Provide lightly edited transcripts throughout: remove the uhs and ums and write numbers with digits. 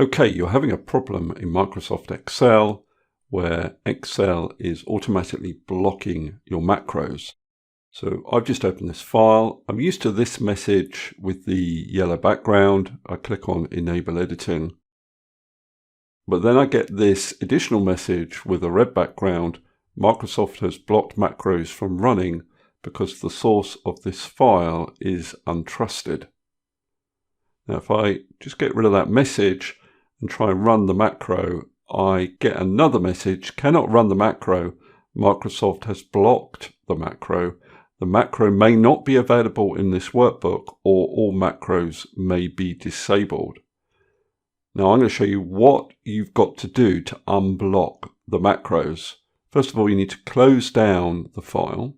Okay, you're having a problem in Microsoft Excel where Excel is automatically blocking your macros. So I've just opened this file. I'm used to this message with the yellow background. I click on Enable Editing. But then I get this additional message with a red background. Microsoft has blocked macros from running because the source of this file is untrusted. Now, if I just get rid of that message and try and run the macro, I get another message, cannot run the macro. Microsoft has blocked the macro. The macro may not be available in this workbook, or all macros may be disabled. Now I'm going to show you what you've got to do to unblock the macros. First of all, you need to close down the file.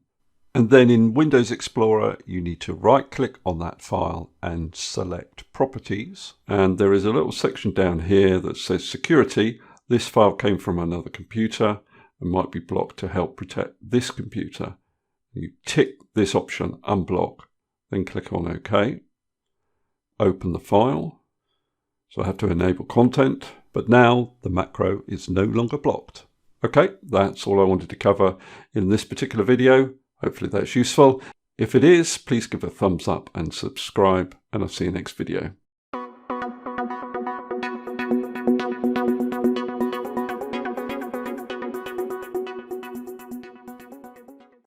And then in Windows Explorer, you need to right-click on that file and select Properties. And there is a little section down here that says Security. This file came from another computer and might be blocked to help protect this computer. You tick this option, Unblock, then click on OK. Open the file. So I have to enable content, but now the macro is no longer blocked. Okay, that's all I wanted to cover in this particular video. Hopefully that's useful. If it is, please give a thumbs up and subscribe, and I'll see you next video.